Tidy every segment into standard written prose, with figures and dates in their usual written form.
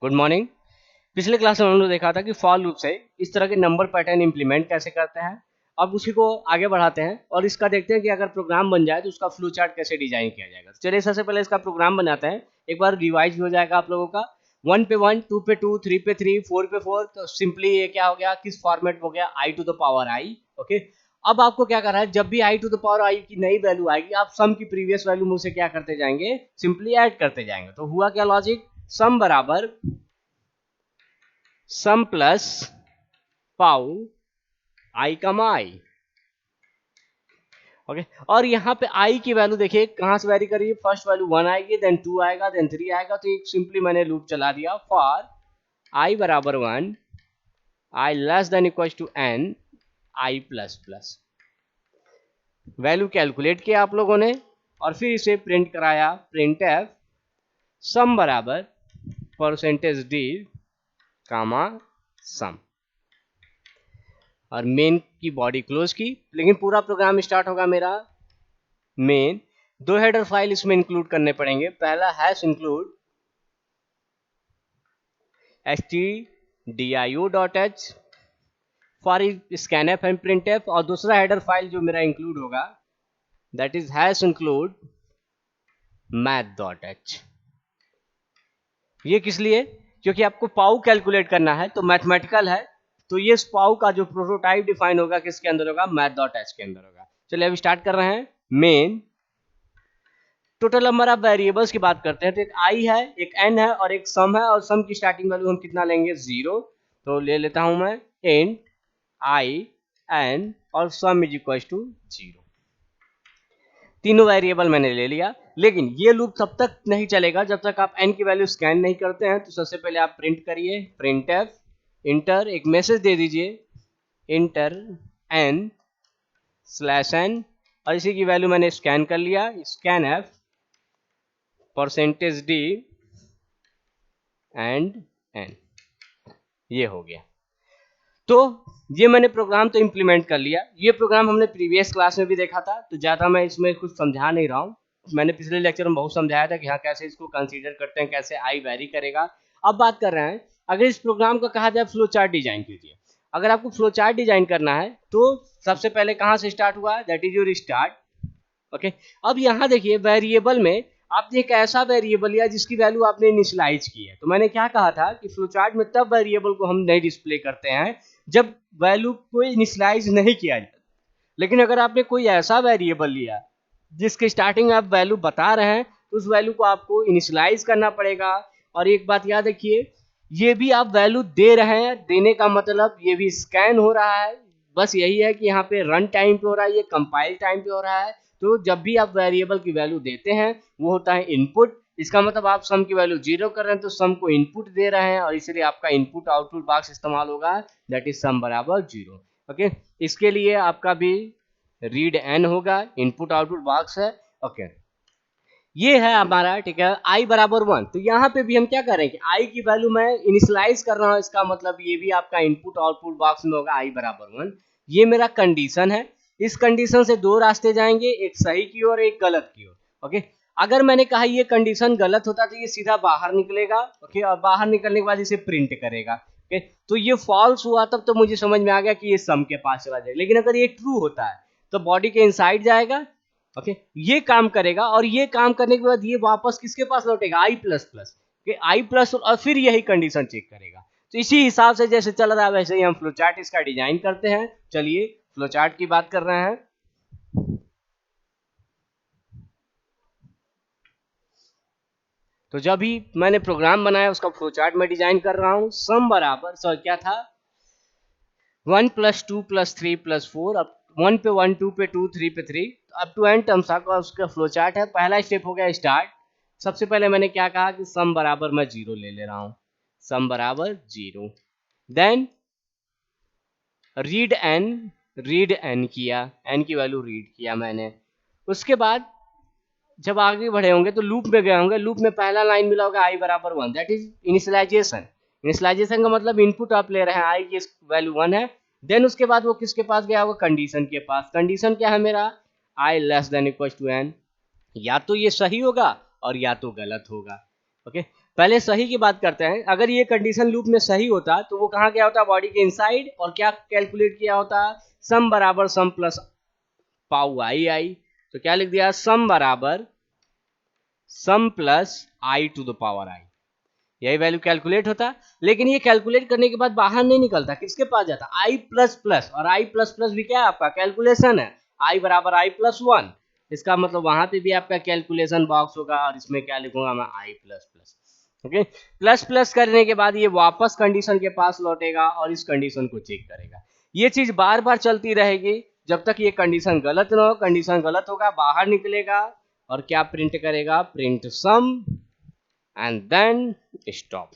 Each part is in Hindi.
Good morning. पिछले क्लास में हमने देखा था कि फॉर लूप से इस तरह के नंबर पैटर्न इंप्लीमेंट कैसे करते हैं। अब उसी को आगे बढ़ाते हैं और इसका देखते हैं कि अगर प्रोग्राम बन जाए तो उसका फ्लो चार्ट कैसे डिजाइन किया जाएगा। चलिए सबसे पहले इसका प्रोग्राम बनाते हैं, एक बार रिवाइज भी हो जाएगा आप लोगों का। 1 पे 1, 2 पे 2, 3 पे 3, 4 पे 4। तो सिंपली ये क्या हो गया, किस फॉर्मेट हो गया, i to the power i. Okay, अब आपको क्या करना है, जब भी i to the power i की नई वैल्यू आएगी आप सम की प्रीवियस वैल्यू में उसे क्या करते जाएंगे, सिंपली ऐड करते जाएंगे। तो हुआ क्या लॉजिक, सम बराबर सम प्लस पाउ आई कमा आई। ओके, और यहाँ पे आई की वैल्यू देखिए कहाँ से वेरी करिए, फर्स्ट वैल्यू 1 आएगी, देन 2 आएगा, देन 3 आएगा। तो एक सिंपली मैंने लूप चला दिया फॉर आई बराबर 1, i less than equal to n, i plus plus. Value calculate किया आप लोगों ने और फिर इसे प्रिंट कराया, प्रिंट एफ सम बराबर परसेंटेज डी कामा सम, और मेन की बॉडी क्लोज की। लेकिन पूरा प्रोग्राम स्टार्ट होगा मेरा मेन। दो हेडर फाइल इसमें इंक्लूड करने पड़ेंगे। पहला hash include stdio.h for scanf and printf, और दूसरा हेडर फाइल जो मेरा इंक्लूड होगा that is hash include math.h। ये किस लिए, क्योंकि आपको पाउ कैलकुलेट करना है तो मैथमेटिकल है, तो ये पाउ का जो प्रोटोटाइप डिफाइन होगा किसके अंदर होगा, math.h के अंदर होगा। चलिए अभी स्टार्ट कर रहे हैं। Main total number of variables की बात करते हैं तो एक आई है, एक एन है और एक सम है, और सम की स्टार्टिंग वैल्यू हम कितना लेंगे, 0। तो ले लेता हूं मैं इंट आई एन और सम इज इक्वल टू 0। तीनों वेरिएबल मैंने ले लिया, लेकिन ये लूप तब तक नहीं चलेगा जब तक आप एन की वैल्यू स्कैन नहीं करते हैं। तो सबसे पहले आप प्रिंट करिए, प्रिंट एफ इंटर, एक मैसेज दे दीजिए इंटर एन स्लैश एन, और इसी की वैल्यू मैंने स्कैन कर लिया, scan f percentage d and n, ये हो गया। तो ये मैंने प्रोग्राम तो इंप्लीमेंट कर लिया। ये प्रोग्राम हमने प्रीवियस क्लास में भी देखा था, तो ज़्यादा मैं इसमें कुछ समझा नहीं रहा हूँ। मैंने पिछले लेक्चर में बहुत समझाया था कि हाँ कैसे इसको कंसीडर करते हैं, कैसे आई वेरी करेगा। अब बात कर रहे हैं, अगर इस प्रोग्राम को कहा जाए फ्लो चार्ट डिजाइन कीजिए। अगर आपको फ्लो चार्ट डिजाइन करना है तो सबसे पहले कहाँ से स्टार्ट हुआ, that is your start. Okay, अब यहाँ देखिए वेरिएबल में आपने एक ऐसा वेरिएबल लिया जिसकी वैल्यू आपने इनिशियलाइज की है। तो मैंने क्या कहा था कि फ्लोचार्ट में तब वेरिएबल को हम नहीं डिस्प्ले करते हैं जब वैल्यू को इनिशियलाइज नहीं किया जाए। लेकिन अगर आपने कोई ऐसा वेरिएबल लिया जिसके स्टार्टिंग आप वैल्यू बता रहे हैं तो उस वैल्यू को आपको इनिशियलाइज करना पड़ेगा। और एक बात याद रखिए, ये भी आप वैल्यू दे रहे हैं, देने का मतलब ये भी स्कैन हो रहा है। बस यही है कि यहाँ पे रन टाइम पे हो रहा है, ये कंपाइल टाइम पे हो रहा है। तो जब भी आप वेरिएबल की वैल्यू देते हैं वो होता है इनपुट। इसका मतलब आप सम की वैल्यू 0 कर रहे हैं तो सम को इनपुट दे रहे हैं, और इसलिए आपका इनपुट आउटपुट बॉक्स इस्तेमाल होगा, दैट इज सम बराबर 0। ओके, इसके लिए आपका भी रीड एन होगा, इनपुट आउटपुट बॉक्स है। ओके, ये है हमारा, ठीक है, आई बराबर 1। तो यहाँ पे भी हम क्या कर रहे हैं कि आई की वैल्यू मैं इनिशियलाइज कर रहा हूँ, इसका मतलब ये भी आपका इनपुट आउटपुट बॉक्स में होगा आई बराबर 1। ये मेरा कंडीशन है। इस कंडीशन से दो रास्ते जाएंगे, एक सही की ओर एक गलत की ओर। ओके, अगर मैंने कहा ये कंडीशन गलत होता तो ये सीधा बाहर निकलेगा। ओके, और बाहर निकलने के बाद इसे प्रिंट करेगा। ओके, तो ये फॉल्स हुआ तब तो मुझे समझ में आ गया कि ये सम के पास चला जाएगा। लेकिन अगर ये ट्रू होता है तो बॉडी के इनसाइड जाएगा। ओके, ये काम करेगा, और ये काम करने के बाद ये वापस किसके पास लौटेगा, आई प्लस प्लस के, आई प्लस, और फिर यही कंडीशन चेक करेगा। तो इसी हिसाब से जैसे चल रहा है वैसे ही हम फ्लोचार्ट इसका डिजाइन करते हैं। चलिए फ्लोचार्ट की बात कर रहे हैं। तो जब भी मैंने प्रोग्राम बनाया उसका फ्लोचार्ट में डिजाइन कर रहा हूं। सम बराबर सर क्या था, 1 + 2 + 3 + 4। अब 1 पे 1, 2 पे 2, 3 पे 3, अप टू एन टर्म्स का उसका फ्लो चार्ट है। पहला स्टेप हो गया स्टार्ट। सबसे पहले मैंने क्या कहा कि सम बराबर मैं 0 ले रहा हूं, सम बराबर 0। देन रीड एन किया, एन की वैल्यू रीड किया मैंने। उसके बाद जब आगे बढ़े होंगे तो लूप में गए होंगे। लूप में पहला लाइन मिला होगा आई बराबर 1, दैट इज इनिशियलाइजेशन। इनिशियलाइजेशन का मतलब इनपुट आप ले रहे हैं, आई की वैल्यू 1 है। देन उसके बाद वो किसके पास गया होगा, कंडीशन के पास। कंडीशन क्या है मेरा, i less than equal to n. या तो ये सही होगा और या तो गलत होगा। ओके, पहले सही की बात करते हैं। अगर ये कंडीशन लूप में सही होता तो वो कहाँ गया होता, बॉडी के इनसाइड, और क्या कैलकुलेट किया होता, सम बराबर सम प्लस पाउ आई आई। तो क्या लिख दिया, सम बराबर sum plus i to the power i, यही वैल्यू कैलकुलेट होता। लेकिन ये कैलकुलेट करने के बाद बाहर नहीं निकलता, किसके पास जाता, आई प्लस प्लस, और आई प्लस प्लस भी क्या है आपका कैलकुलेशन है, आई बराबर आई प्लस वन। इसका मतलब वहां पे भी आपका कैलकुलेशन बॉक्स होगा, और इसमें क्या लिखूंगा मैं, i plus plus. Okay, plus plus करने के बाद ये वापस कंडीशन के पास लौटेगा और इस कंडीशन को चेक करेगा। ये चीज बार बार चलती रहेगी जब तक ये कंडीशन गलत ना हो। कंडीशन गलत होगा, बाहर निकलेगा और क्या प्रिंट करेगा, print sum and then stop.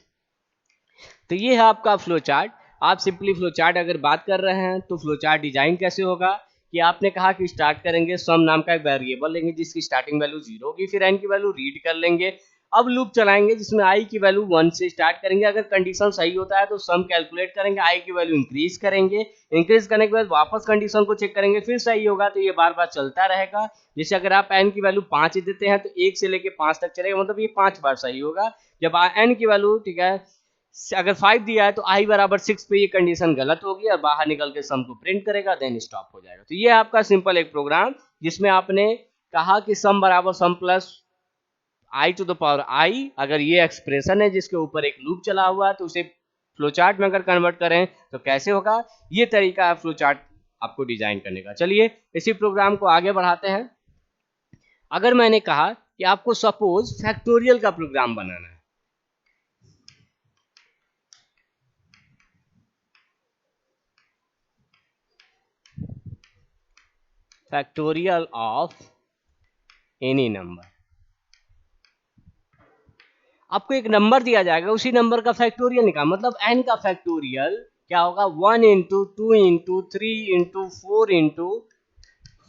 तो ये है आपका फ्लो चार्ट। आप सिंपली फ्लो चार्ट अगर बात कर रहे हैं तो फ्लो चार्ट डिजाइन कैसे होगा कि आपने कहा कि स्टार्ट करेंगे, सम नाम का एक वेरिएबल लेंगे जिसकी स्टार्टिंग वैल्यू 0 होगी, फिर n की वैल्यू रीड कर लेंगे। अब लूप चलाएंगे जिसमें i की वैल्यू 1 से स्टार्ट करेंगे। अगर कंडीशन सही होता है तो सम कैलकुलेट करेंगे, i की वैल्यू इंक्रीज करेंगे, इंक्रीज करने के बाद वापस कंडीशन को चेक करेंगे, फिर सही होगा तो ये बार बार चलता रहेगा। जैसे अगर आप n की वैल्यू 5 देते हैं तो 1 से लेके 5 तक चलेगा, मतलब ये 5 बार सही होगा। जब n की वैल्यू, ठीक है, अगर 5 दिया है तो i बराबर 6 पे ये कंडीशन गलत होगी और बाहर निकल के सम को प्रिंट करेगा, देन स्टॉप हो जाएगा। तो ये आपका सिंपल एक प्रोग्राम जिसमें आपने कहा कि सम बराबर sum plus i to the power i। अगर ये एक्सप्रेशन है जिसके ऊपर एक लूप चला हुआ है तो उसे फ्लो चार्ट में अगर कन्वर्ट करें तो कैसे होगा, ये तरीका है फ्लो चार्ट आपको डिजाइन करने का। चलिए इसी प्रोग्राम को आगे बढ़ाते हैं। अगर मैंने कहा कि आपको सपोज फैक्टोरियल का प्रोग्राम बनाना है, फैक्टोरियल ऑफ एनी नंबर, आपको एक नंबर दिया जाएगा, उसी नंबर का फैक्टोरियल निकाल, मतलब n का फैक्टोरियल क्या होगा, 1 into 2 into 3 into 4 into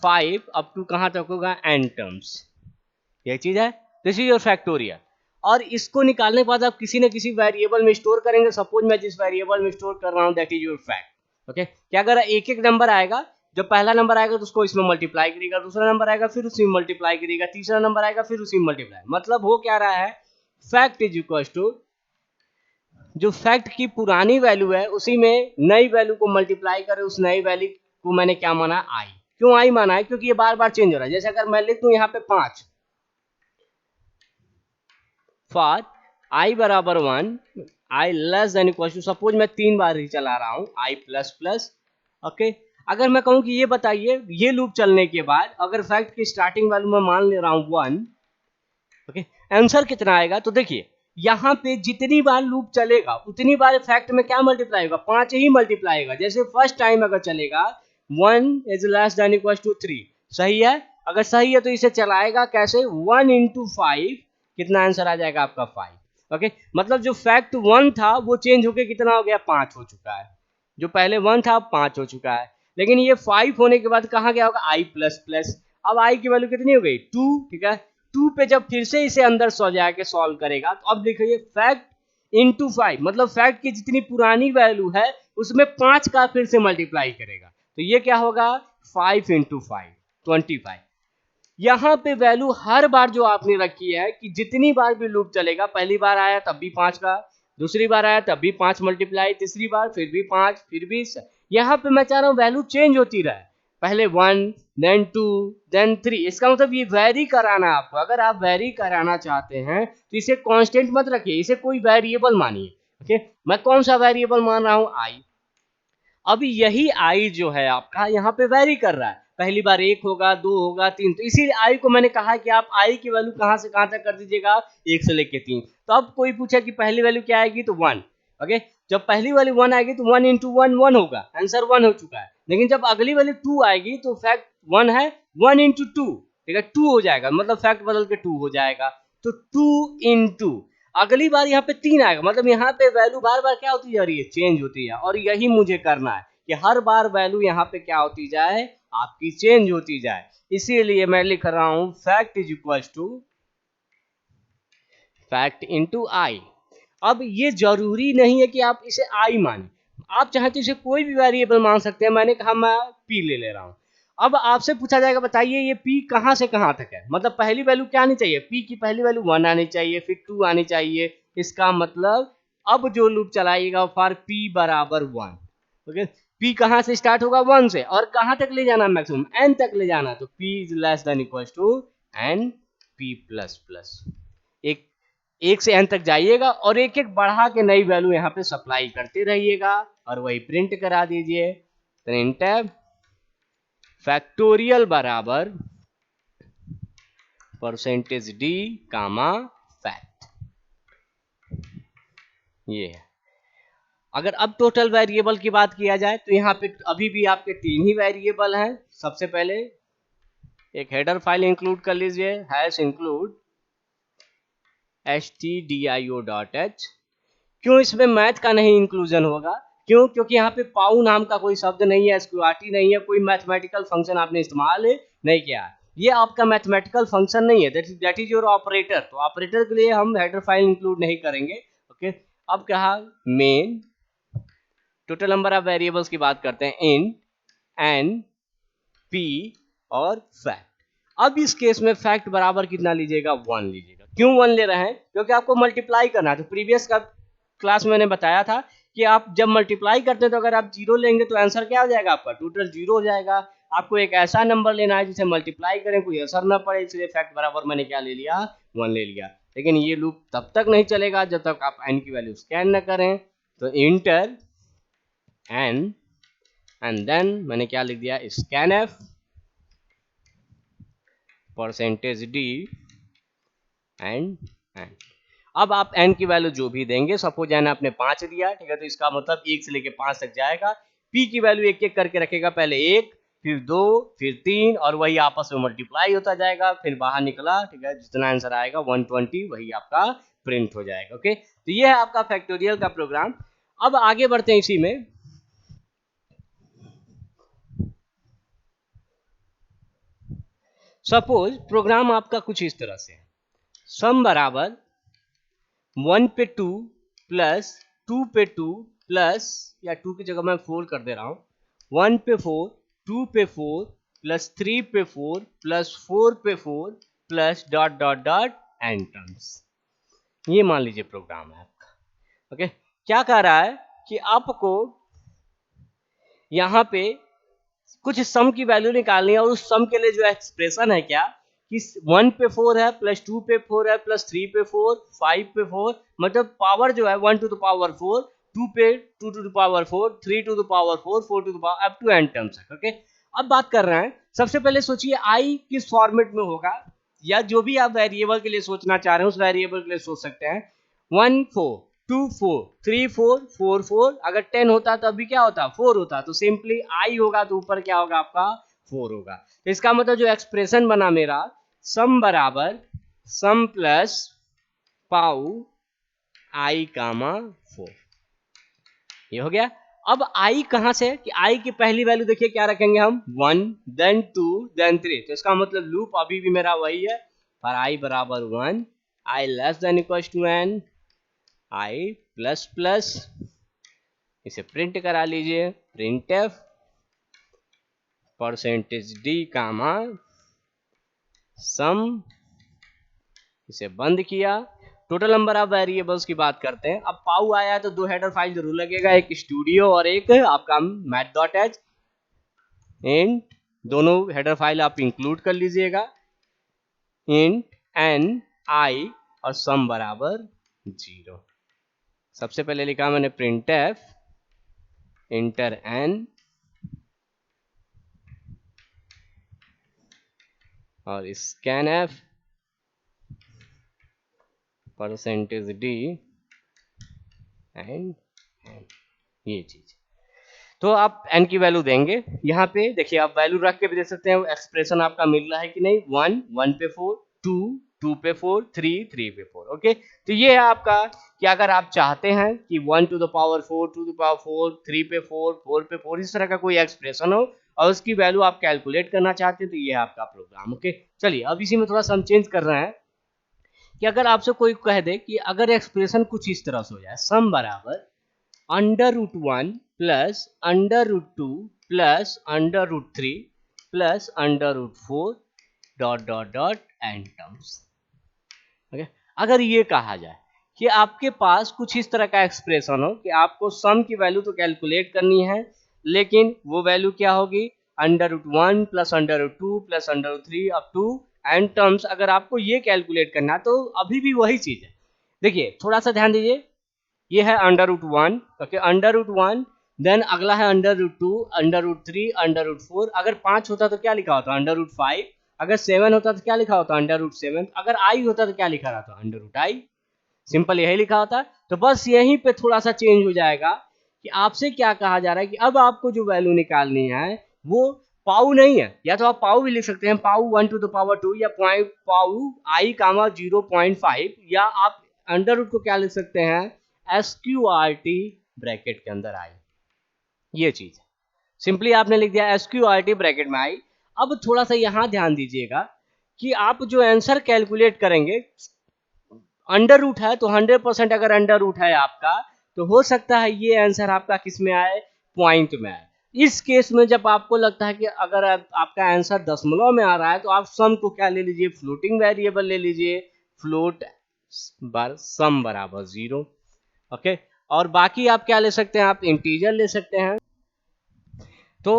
5 up to कहां तक होगा, n टर्म्स। ये चीज है, दिस इज योर फैक्टोरियल। और इसको निकालने के बाद आप किसी न किसी वेरिएबल में स्टोर करेंगे। सपोज मैं जिस वेरिएबल में स्टोर कर रहा हूं that is your fact. Okay, क्या अगर एक एक नंबर आएगा, जब पहला नंबर आएगा तो उसको इसमें मल्टीप्लाई करेगा, दूसरा नंबर आएगा फिर उसी में मल्टीप्लाई करेगा, तीसरा नंबर आएगा फिर उसी में मल्टीप्लाई। मतलब हो क्या रहा है, फैक्ट इज इक्वल टू जो फैक्ट की पुरानी वैल्यू है उसी में नई वैल्यू को मल्टीप्लाई करे, उस नई वैल्यू को मैंने क्या माना, आई। क्यों आई माना है, क्योंकि ये बार बार चेंज हो रहा है। जैसे अगर मैं लिख दूं यहाँ पे 5, फॉर आई बराबर 1, i less than equal to, suppose मैं 3 बार ही चला रहा हूं, आई प्लस प्लस। ओके, अगर मैं कहूं कि ये बताइए ये लूप चलने के बाद अगर फैक्ट की स्टार्टिंग वैल्यू मैं मान ले रहा हूं 1, ओके, आंसर कितना आएगा, तो देखिए यहाँ पे जितनी बार लूप चलेगा उतनी बार फैक्ट में क्या मल्टीप्लाई होगा, 5 ही मल्टीप्लाई होगा। जैसे फर्स्ट टाइम अगर चलेगा 1 is less than equal to 3, सही है, अगर सही है तो इसे चलाएगा कैसे, 1 इंटू 5, कितना आंसर आ जाएगा आपका 5। ओके, मतलब जो फैक्ट 1 था वो चेंज होके कितना हो गया, 5 हो चुका है। जो पहले 1 था 5 हो चुका है। लेकिन ये 5 होने के बाद कहाँ गया होगा, आई प्लस प्लस। अब आई की वैल्यू कितनी हो गई, 2, ठीक है। 2 पे जब फिर से इसे अंदर सो जाके सॉल्व करेगा तो अब देखिए फैक्ट इंटू 5, मतलब फैक्ट की जितनी पुरानी वैल्यू है उसमें 5 का फिर से मल्टीप्लाई करेगा, तो ये क्या होगा, 5 इंटू 5 25। यहाँ पे वैल्यू हर बार जो आपने रखी है कि जितनी बार भी लूप चलेगा, पहली बार आया तब भी 5 का, दूसरी बार आया तब भी 5 मल्टीप्लाई, तीसरी बार फिर भी 5, फिर भी यहाँ पे मैं चाह रहा हूँ वैल्यू चेंज होती रहे, पहले 1 देन 2 देन 3। इसका मतलब ये वेरी कराना है आपको। अगर आप वेरी कराना चाहते हैं तो इसे कांस्टेंट मत रखिए, इसे कोई वेरिएबल मानिए। ओके, मैं कौन सा वेरिएबल मान रहा हूँ, आई। अब यही आई जो है आपका यहाँ पे वेरी कर रहा है, पहली बार 1 होगा, 2 होगा, 3, तो इसीलिए आई को मैंने कहा कि आप आई की वैल्यू कहाँ से कहाँ तक कर दीजिएगा, 1 से लेके 3। तो अब कोई पूछा कि पहली वैल्यू क्या आएगी, तो 1। ओके, जब पहली वाली 1 आएगी तो 1 इंटू 1 1 होगा, आंसर 1 हो चुका है। लेकिन जब अगली वाली 2 आएगी तो फैक्ट 1 है, 1 इंटू 2, ठीक है, 2 हो जाएगा, मतलब फैक्ट बदल के 2 हो जाएगा। तो 2 इंटू अगली बार यहाँ पे 3 आएगा, मतलब यहाँ पे वैल्यू बार बार क्या होती जा रही है, चेंज होती है। और यही मुझे करना है कि हर बार वैल्यू यहाँ पे क्या होती जाए, आपकी चेंज होती जाए। इसीलिए मैं लिख रहा हूं fact is equal to fact into i. अब ये जरूरी नहीं है कि आप इसे आई माने, आप चाहे तो इसे कोई भी वेरिएबल मान सकते हैं। मैंने कहा मैं पी ले रहा हूं। अब आपसे पूछा जाएगा बताइए ये पी कहां से कहां तक है, मतलब पहली वैल्यू क्या आनी चाहिए, पी की पहली वैल्यू 1 आनी चाहिए, फिर 2 आनी चाहिए, इसका मतलब अब जो लूप चलाइएगा फॉर p बराबर 1, ओके। p कहां से स्टार्ट होगा 1 से, और कहां तक ले जाना मैक्सिमम n तक ले जाना, तो p is less than equal to n p plus plus. एक से n तक जाइएगा और एक एक बढ़ा के नई वैल्यू यहाँ पे सप्लाई करते रहिएगा और वही प्रिंट करा दीजिए। प्रिंट फैक्टोरियल बराबर परसेंटेज d कामा फैक्ट, ये है। अगर अब टोटल वेरिएबल की बात किया जाए तो यहाँ पे अभी भी आपके 3 ही वेरिएबल हैं। सबसे पहले एक हेडर फाइल इंक्लूड कर लीजिए, हैश इंक्लूड stdio.h। क्यों इसमें मैथ का नहीं इंक्लूजन होगा? क्यों? क्योंकि यहाँ पे पाउ नाम का कोई शब्द नहीं है, स्क्वाटी नहीं है, कोई मैथमेटिकल फंक्शन आपने इस्तेमाल नहीं किया। ये आपका मैथमेटिकल फंक्शन नहीं है, दैट इज योर ऑपरेटर। तो ऑपरेटर के लिए हम हेडर फाइल इंक्लूड नहीं करेंगे, ओके। अब कहा main total number of variables की बात करते हैं, इन एन पी और फैक्ट। अब इस केस में फैक्ट बराबर कितना लीजिएगा? 1 लीजिएगा। क्यों 1 ले रहे हैं? क्योंकि आपको मल्टीप्लाई करना है। तो प्रीवियस का क्लास में मैंने बताया था कि आप जब मल्टीप्लाई करते हैं तो अगर आप 0 लेंगे तो आंसर क्या हो जाएगा आपका? टोटल 0 हो जाएगा। आपको एक ऐसा नंबर लेना है जिसे मल्टीप्लाई करें कोई असर ना पड़े, इसलिए फैक्ट बराबर मैंने क्या ले लिया? 1 ले लिया। लेकिन ये लूप तब तक नहीं चलेगा जब तक आप n की वैल्यू स्कैन न करें। तो इंटर n एंड देन मैंने क्या लिख दिया? Scanf percentage d and n। अब आप n की वैल्यू जो भी देंगे, सपोज n आपने 5 दिया, ठीक है, तो इसका मतलब 1 से लेके 5 तक जाएगा। p की वैल्यू एक एक करके रखेगा, पहले 1 फिर 2 फिर 3 और वही आपस में मल्टीप्लाई होता जाएगा। फिर बाहर निकला, ठीक है, जितना आंसर आएगा 120 वही आपका प्रिंट हो जाएगा, ओके। तो ये है आपका फैक्टोरियल का प्रोग्राम। अब आगे बढ़ते हैं इसी में। सपोज प्रोग्राम आपका कुछ इस तरह से है, सम बराबर 1 पे 2 प्लस 2 पे 2 प्लस, या 2 की जगह मैं 4 कर दे रहा हूं, 1 पे 4 2 पे 4 प्लस 3 पे 4 प्लस 4 पे 4 plus dot dot dot n terms. ये मान लीजिए प्रोग्राम है आपका, ओके। क्या कह रहा है कि आपको यहां पे कुछ सम की वैल्यू निकालनी है, और उस सम के लिए जो एक्सप्रेशन है क्या कि 1 पे 4 है प्लस 2 पे 4 है प्लस 3 पे 4 5 पे 4, मतलब पावर जो है 1 टू द पावर 4, 2 पे 2 to the power 4, 3 to the power 4, 4 to the power up to n terms है, ओके। अब बात कर रहे हैं, सबसे पहले सोचिए i किस फॉर्मेट में होगा, या जो भी आप वेरिएबल के लिए सोचना चाह रहे हैं उस वेरिएबल के लिए सोच सकते हैं। 1 4 2 4 3 4 4 4, अगर 10 होता तो अभी क्या होता? 4 होता। तो सिंपली i होगा तो ऊपर क्या होगा आपका? 4 होगा। तो इसका मतलब जो एक्सप्रेशन बना मेरा, सम बराबर सम प्लस पाउ i कामा 4, ये हो गया। अब i कहां से कि i की पहली वैल्यू देखिए क्या रखेंगे हम? 1 देन 2 देन 3। तो इसका मतलब लूप अभी भी मेरा वही है, पर i बराबर 1, i less than equal to n, i plus plus, इसे प्रिंट करा लीजिए, printf percentage d comma sum, इसे बंद किया। टोटल नंबर ऑफ वेरिएबल्स की बात करते हैं। अब पाउ आया तो 2 हेडर फाइल जरूर लगेगा, एक स्टूडियो और एक आपका math.h। इंट दोनों हेडर फाइल आप इंक्लूड कर लीजिएगा, इंट n i और सम बराबर 0। सबसे पहले लिखा मैंने प्रिंटफ इंटर n और स्कैनफ परसेंटेज d एंड ये चीज। तो आप n की वैल्यू देंगे, यहाँ पे देखिए आप वैल्यू रख के भी दे सकते हैं, एक्सप्रेशन आपका मिल रहा है कि नहीं? 1 1 पे 4 2 2 पे 4 3 3 पे 4, ओके। तो ये है आपका कि अगर आप चाहते हैं कि 1 to the power 4 to the power 4 3 पे 4 4 पे 4 इस तरह का कोई एक्सप्रेशन हो और उसकी वैल्यू आप कैलकुलेट करना चाहते हैं, तो ये है आपका प्रोग्राम, ओके। चलिए अब इसी में थोड़ा सा हम चेंज कर रहे हैं कि अगर आपसे कोई कह दे कि अगर एक्सप्रेशन कुछ इस तरह से हो जाए, सम बराबर √1 plus √2 plus √3 plus √4 dot dot dot n terms, okay. अगर ये कहा जाए कि आपके पास कुछ इस तरह का एक्सप्रेशन हो कि आपको सम की वैल्यू तो कैलकुलेट करनी है, लेकिन वो वैल्यू क्या होगी, √1 plus √2 plus √3 up to n terms. अगर आपको ये कैलकुलेट करना है तो अभी भी वही चीज है। देखिए थोड़ा सा ध्यान दीजिए, ये है √1, ओके, √1, देन अगला है √2, √3, √4। अगर 5 होता तो क्या लिखा होता, √5। अगर 7 होता तो क्या लिखा होता, √7। अगर आई होता तो क्या लिखा रहता, √i। सिंपल यही लिखा होता। तो बस यहीं पे थोड़ा सा चेंज हो जाएगा कि आपसे क्या कहा जा रहा है कि अब आपको जो वैल्यू निकालनी है वो पाउ नहीं है, या तो आप पाउ भी लिख सकते हैं, पाउ 1⁻², या पॉइंट पाउ i कामा 0.5, या आप अंडर रूट को क्या लिख सकते हैं, SQRT ब्रैकेट के अंदर आई। ये चीज सिंपली आपने लिख दिया SQRT ब्रैकेट में आई। अब थोड़ा सा यहां ध्यान दीजिएगा कि आप जो आंसर कैलकुलेट करेंगे, अंडर रूट है तो 100% अगर अंडर रूट है आपका, तो हो सकता है ये आंसर आपका किस में आए, पॉइंट में आए। इस केस में जब आपको लगता है कि अगर आपका आंसर दशमलव में आ रहा है, तो आप सम को क्या ले लीजिए, फ्लोटिंग वेरिएबल ले लीजिए, फ्लोट सम बराबर 0, ओके। और बाकी आप क्या ले सकते हैं, आप इंटीजर ले सकते हैं। तो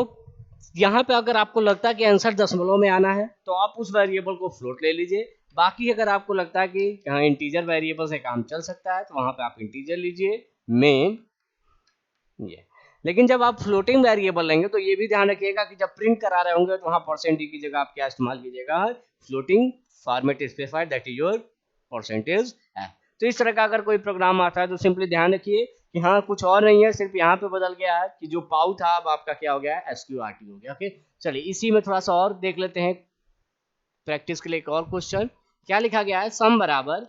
यहाँ पे अगर आपको लगता है कि आंसर दशमलव में आना है, तो आप उस वेरिएबल को फ्लोट ले लीजिए। बाकी अगर आपको लगता है कि यहाँ इंटीजर वेरिएबल से काम चल सकता है, तो वहां पे आप इंटीजर लीजिए मेन ये। लेकिन जब आप फ्लोटिंग वेरिएबल लेंगे तो ये भी ध्यान रखिएगा कि जब प्रिंट करा रहे होंगे तो वहां % की जगह आप क्या इस्तेमाल कीजिएगा, floating format specified, that is your percentage है। तो इस तरह का अगर कोई प्रोग्राम आता है तो सिंपली ध्यान रखिए कि हाँ कुछ और नहीं है, सिर्फ यहाँ पे बदल गया है कि जो पाउ था अब आपका क्या हो गया है, SQRT हो गया, ओके। चलिए इसी में थोड़ा सा और देख लेते हैं प्रैक्टिस के लिए एक और क्वेश्चन। क्या लिखा गया है, सम बराबर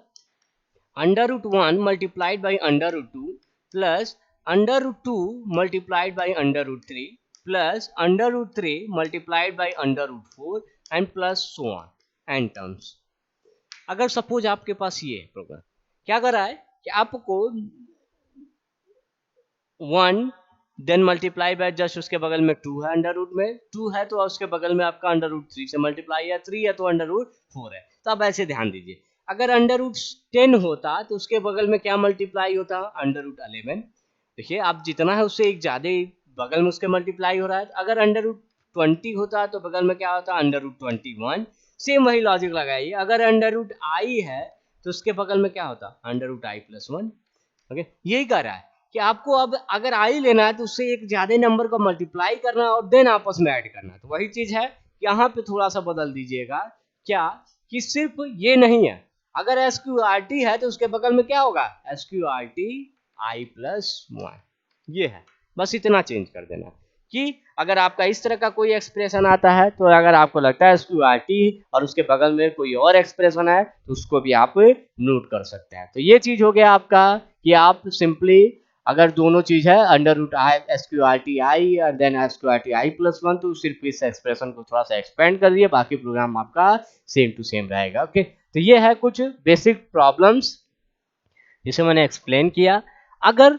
√1 multiplied by √2 plus √2 multiplied by √3 plus √3 multiplied by √4 and plus so on and terms. अगर सपोज आपके पास ये प्रोग्राम क्या कर रहा है कि आपको 1 देन मल्टीप्लाई बाय जस्ट उसके बगल में 2 है, अंडर रूट में 2 है तो उसके बगल में आपका √3 से मल्टीप्लाई है, 3 है तो √4 है। तो अब ऐसे ध्यान दीजिए, अगर √10 होता तो उसके बगल में क्या मल्टीप्लाई होता, √11। देखिए आप जितना है उससे एक ज्यादा बगल में उसके मल्टीप्लाई हो रहा है। अगर √20 होता तो बगल में क्या होता, √21। सेम वही लॉजिक लगाइए, अगर √i है तो उसके बगल में क्या होता, √i+1, ओके। यही कर रहा है कि आपको अब अगर आई लेना है तो उससे एक ज्यादा नंबर को मल्टीप्लाई करना है और देन आपस में ऐड करना है। तो वही चीज है, यहाँ पे थोड़ा सा बदल दीजिएगा, क्या कि सिर्फ ये नहीं है, अगर SQRT है तो उसके बगल में क्या होगा, SQRT i+1। ये है, बस इतना चेंज कर देना कि अगर आपका इस तरह का कोई एक्सप्रेशन आता है, तो अगर आपको लगता है SQRT और उसके बगल में कोई और एक्सप्रेशन है तो उसको भी आप नोट कर सकते हैं। तो ये चीज हो गया आपका कि आप सिंपली अगर दोनों चीज है SQRT i और देन SQRT i+1, तो सिर्फ इस एक्सप्रेशन को थोड़ा सा एक्सपेंड कर दिए, बाकी प्रोग्राम आपका सेम टू सेम रहेगा, ओके। तो ये है कुछ बेसिक प्रॉब्लम्स जिसे मैंने एक्सप्लेन किया। अगर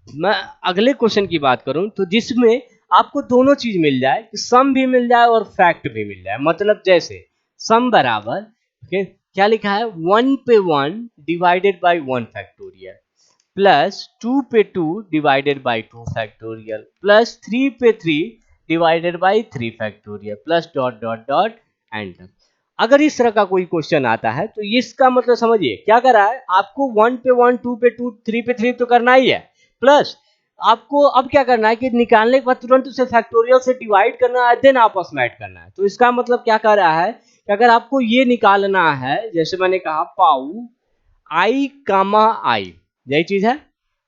मैं अगले क्वेश्चन की बात करूं तो जिसमें आपको दोनों चीज मिल जाए, सम भी मिल जाए और फैक्ट भी मिल जाए, मतलब जैसे सम बराबर क्या लिखा है, 1 पे 1 डिवाइडेड बाई 1 फैक्टोरियल प्लस 2 पे 2 डिवाइडेड बाई 2 फैक्टोरियल प्लस 3 पे 3 divided by 3 factorial plus dot dot dot and. अगर इस तरह का कोई क्वेश्चन आता है तो इसका मतलब समझिए क्या कर रहा है, आपको 1 पे 1 2 पे 2 3 पे 3 तो करना ही है, प्लस आपको अब क्या करना है कि निकालने के बाद तुरंत उसे फैक्टोरियल से डिवाइड करना है, देन आपस में ऐड करना है। तो इसका मतलब क्या कर रहा है कि अगर आपको ये निकालना है, जैसे मैंने कहा पाउ i कामा i, यही चीज है,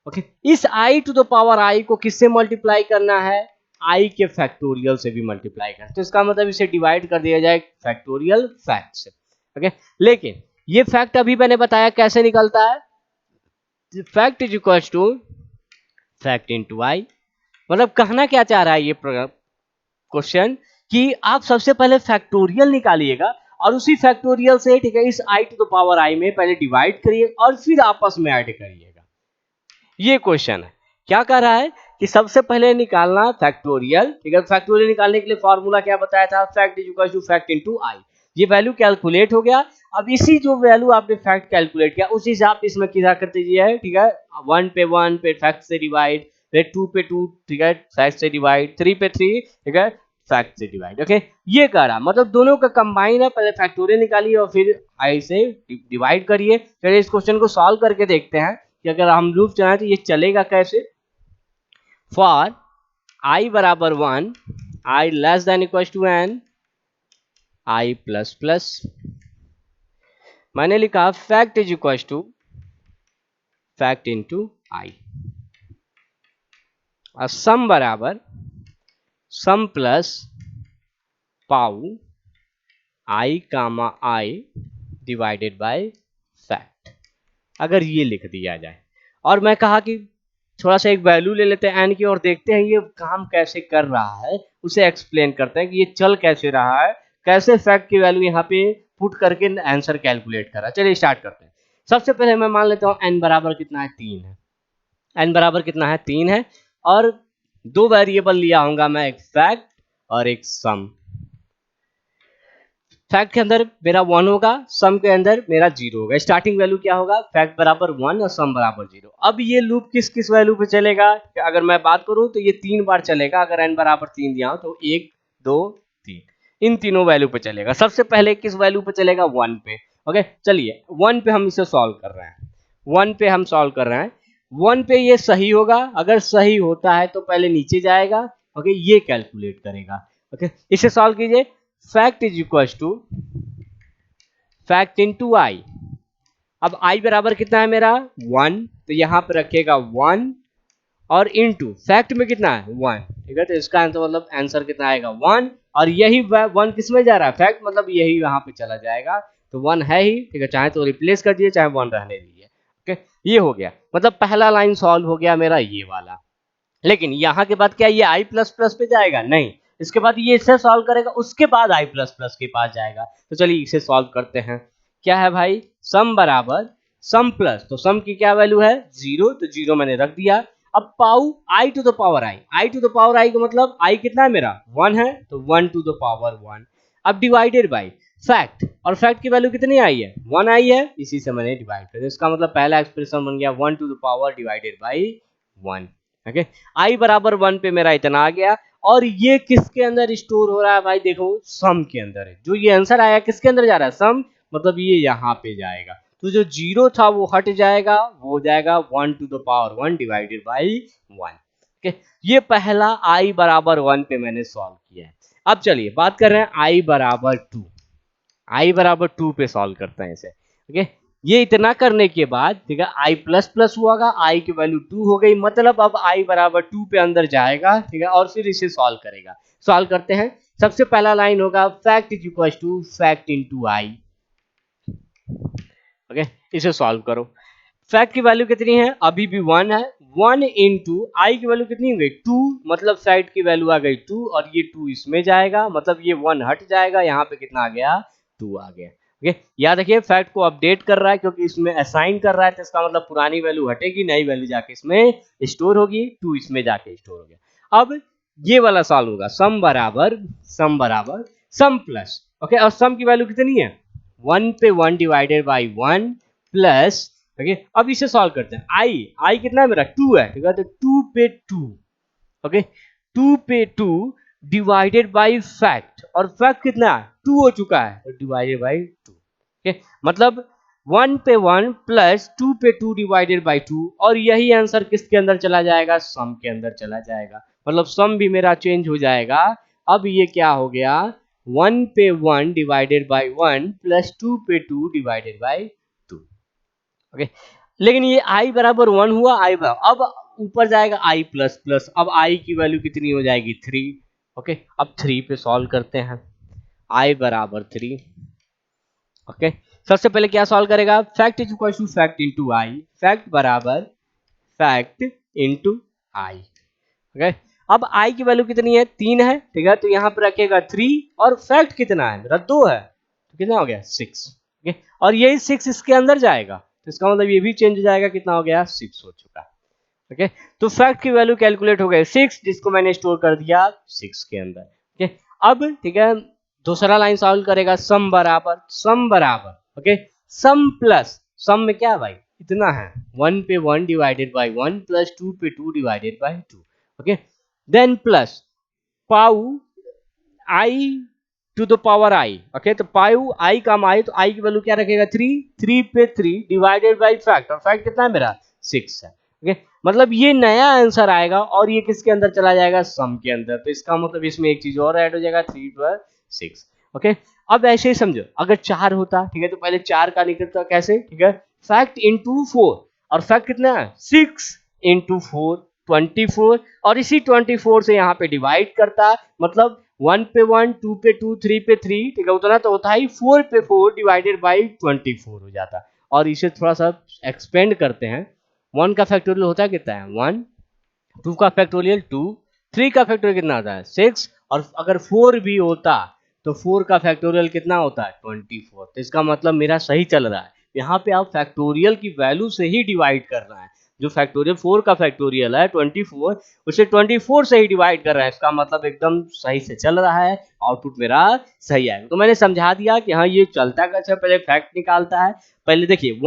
ओके। इस i to the power i को किससे मल्टीप्लाई करना है, i के फैक्टोरियल से भी मल्टीप्लाई करना है। तो इसका मतलब इसे डिवाइड कर दिया जाए फैक्टोरियल फैक्ट से, ओके। लेकिन ये फैक्ट अभी मैंने बताया कैसे निकलता है, fact is equal to fact into i. मतलब कहना क्या चाह रहा है ये क्वेश्चन कि आप सबसे पहले फैक्टोरियल निकालिएगा और उसी फैक्टोरियल से, ठीक है, इस i to the power i में पहले डिवाइड करिए और फिर आपस में ऐड करिएगा। ये क्वेश्चन है, क्या कह रहा है कि सबसे पहले निकालना फैक्टोरियल, ठीक है। फैक्टोरियल निकालने के लिए फॉर्मूला क्या बताया था, fact is equal to fact into i. ये वैल्यू कैलकुलेट हो गया। अब इसी जो वैल्यू आपने फैक्ट कैलकुलेट किया उस हिसाब से इसमें क्या कर दीजिए, ठीक है, 1 पे फैक्ट से डिवाइड, फिर 2 पे 2, ठीक है, फैक्ट से डिवाइड, 3 पे 3, ठीक है, फैक्ट से डिवाइड। ओके, ये करा मतलब दोनों का कंबाइन है, पहले फैक्टोरियल निकालिए और फिर आई से डिवाइड करिए। फिर इस क्वेश्चन को सॉल्व करके देखते हैं कि अगर हम लूप चलाएं तो ये चलेगा कैसे। फॉर i बराबर 1, i less than equal to n, i plus plus, मैंने लिखा fact is equal to fact into i, और सम बराबर sum plus pow i comma i divided by fact. अगर ये लिख दिया जाए और मैं कहा कि थोड़ा सा एक वैल्यू ले लेते हैं n की और देखते हैं ये काम कैसे कर रहा है, उसे एक्सप्लेन करते हैं कि ये चल कैसे रहा है, कैसे फैक्ट की वैल्यू यहाँ पे पुट करके आंसर कैलकुलेट कर रहा है। चलिए स्टार्ट करते हैं। सबसे पहले मैं मान लेता हूँ n बराबर कितना है, 3 है। n बराबर कितना है, 3 है, और दो वेरिएबल लिया होगा मैं, एक फैक्ट और एक सम। फैक्ट के अंदर मेरा 1 होगा, सम के अंदर मेरा 0 होगा। स्टार्टिंग वैल्यू क्या होगा, फैक्ट बराबर 1 और सम बराबर 0। अब ये लूप किस किस वैल्यू पे चलेगा, अगर मैं बात करूं तो ये 3 बार चलेगा। अगर n बराबर 3 दिया हो तो 1 2 3, इन तीनों वैल्यू पे चलेगा। सबसे पहले किस वैल्यू पे चलेगा, 1 पे। ओके, चलिए 1 पे हम इसे सॉल्व कर रहे हैं। 1 पे हम सॉल्व कर रहे हैं। 1 पे ये सही होगा, अगर सही होता है तो पहले नीचे जाएगा। ओके, ये कैलकुलेट करेगा। ओके, इसे सॉल्व कीजिए। Fact is equal to fact into i. अब आई बराबर कितना है मेरा, 1, तो यहां पर रखेगा 1 और इंटू फैक्ट में कितना है, 1, ठीक है। तो इसका मतलब आंसर कितना आएगा, 1, और यही 1 किस में जा रहा है, फैक्ट, मतलब यही वहां पे चला जाएगा। तो 1 है ही, ठीक है, चाहे तो रिप्लेस कर दिए चाहे 1 रहने दीजिए। ओके, ये हो गया, मतलब पहला लाइन सॉल्व हो गया मेरा ये वाला। लेकिन यहाँ के बाद क्या ये आई प्लस प्लस पे जाएगा, नहीं, इसके बाद ये इसे सॉल्व करेगा, उसके बाद आई प्लस प्लस के पास जाएगा। तो चलिए इसे सॉल्व करते हैं। क्या है भाई, सम बराबर सम प्लस, तो सम की क्या वैल्यू है, 0, तो 0 मैंने रख दिया। अब pow i to the power i, i to the power i का मतलब आई कितना है मेरा, 1 है, तो 1 टू द पावर 1। अब डिवाइडेड बाई फैक्ट, और फैक्ट की वैल्यू कितनी आई है, 1 आई है, इसी से मैंने डिवाइड कर दिया। इसका मतलब पहला एक्सप्रेशन बन गया 1 to the power divided by 1। Okay, i बराबर 1 पे मेरा इतना आ गया। और ये किसके अंदर स्टोर हो रहा है भाई, देखो सम के अंदर है। जो ये आंसर आया किसके अंदर जा रहा है, सम, मतलब ये यहाँ पे जाएगा। तो जो 0 था वो हट जाएगा, वो हो जाएगा 1 to the power 1 divided by 1। Okay, ये पहला आई बराबर 1 पे मैंने सॉल्व किया है। अब चलिए बात कर रहे हैं आई बराबर 2। आई बराबर 2 पे सॉल्व करते हैं इसे। ओके, ये इतना करने के बाद, ठीक है, आई प्लस प्लस हुआ, आई की वैल्यू 2 हो गई, मतलब अब आई बराबर 2 पे अंदर जाएगा, ठीक है, और फिर इसे सॉल्व करेगा। सॉल्व करते हैं। सबसे पहला लाइन होगा fact is equal to fact into i. Okay, इसे सॉल्व करो। फैक्ट की वैल्यू कितनी है, अभी भी 1 है, 1 इंटू आई की वैल्यू कितनी हो गई, 2, मतलब फैक्ट की वैल्यू आ गई 2, और ये 2 इसमें जाएगा, मतलब ये 1 हट जाएगा, यहाँ पे कितना आ गया, 2 आ गया। ओके, याद रखिए फैक्ट को अपडेट कर रहा है क्योंकि इसमें असाइन कर रहा है, तो इसका मतलब पुरानी वैल्यू हटेगी, नई वैल्यू जाके इसमें स्टोर होगी, 2 इसमें जाके स्टोर हो गया। अब ये वाला सॉल्व होगा, सम बराबर सम प्लस। ओके, और सम की वैल्यू कितनी है, 1 पे 1 डिवाइडेड बाई 1 प्लस। ओके, अब इसे सॉल्व करते हैं। आई कितना है मेरा, 2 है, ठीक है, तो 2 पे 2, ओके, 2 पे 2 डिवाइडेड बाई फैक्ट, और फैक्ट कितना है, 2 हो चुका है, तो डिवाइडेड बाई 2। ओके, मतलब 1 पे 1 प्लस 2 पे 2 डिवाइडेड बाई 2, और यही आंसर किसके अंदर चला जाएगा, सम के अंदर चला जाएगा, मतलब सम भी मेरा चेंज हो जाएगा। अब ये क्या हो गया, 1 पे 1 डिवाइडेड बाई 1 प्लस 2 पे 2 डिवाइडेड बाई 2। ओके, लेकिन ये आई बराबर 1 हुआ, आई बराबर, अब ऊपर जाएगा आई प्लस प्लस, अब आई की वैल्यू कितनी हो जाएगी, 3। ओके, अब 3 पे सॉल्व करते हैं। आई बराबर 3। ओके, सबसे पहले क्या सॉल्व करेगा, fact is equal to fact into i, fact बराबर फैक्ट इंटू आई। ओके, अब आई की वैल्यू कितनी है, 3 है, ठीक है, तो यहाँ पे रखेगा 3, और फैक्ट कितना है मेरा, 2 है, तो कितना हो गया, 6। ओके, और यही 6 इसके अंदर जाएगा, तो इसका मतलब ये भी चेंज हो जाएगा, कितना हो गया, 6 हो चुका है। ओके, तो फैक्ट की वैल्यू कैलकुलेट हो गई 6, जिसको मैंने स्टोर कर दिया 6 के अंदर। ओके, अब ठीक है, दूसरा लाइन सॉल्व करेगा सम बराबर ओके, सम प्लस सम में क्या है भाई, इतना है 1 पे 1 डिवाइडेड बाय 1 प्लस 2 पे 2 divided by 2 okay, then plus pow i to the power i okay, तो पाउ आई का आई, तो आई की वैल्यू क्या रखेगा 3, 3 पे 3 डिवाइडेड बाय फैक्ट, और फैक्ट कितना है मेरा 6 है ओके, मतलब ये नया आंसर आएगा और ये किसके अंदर चला जाएगा सम के अंदर, तो इसका मतलब इसमें एक चीज और ऐड हो जाएगा 3 प्लस 6 ओके। अब ऐसे ही समझो अगर 4 होता ठीक है, तो पहले 4 का निकलता कैसे, ठीक है, फैक्ट इंटू 4, और फैक्ट कितना है 6 इंटू 4 24, और इसी 24 से यहाँ पे डिवाइड करता, मतलब 1 पे 1 2 पे 2 3 पे 3 ठीक है, उतना तो होता ही 4 पे 4 डिवाइडेड बाई 24 हो जाता। और इसे थोड़ा सा एक्सपेंड करते हैं, 1 का फैक्टोरियल होता है कितना है 1, 2 का फैक्टोरियल 2, 3 का फैक्टोरियल कितना होता है 6, और अगर 4 भी होता तो 4 का फैक्टोरियल कितना होता है 24, तो इसका मतलब मेरा सही चल रहा है, यहाँ पे आप फैक्टोरियल की वैल्यू से ही डिवाइड कर रहे हैं, जो फैक्टोरियल 4 का फैक्टोरियल है 24 उसे 24 से ही डिवाइड कर रहा है, इसका मतलब एकदम सही से चल रहा है, आउटपुट मेरा सही आएगा। तो मैंने समझा दिया कि हाँ ये चलता कैसे, पहले फैक्ट निकालता है, पहले देखिए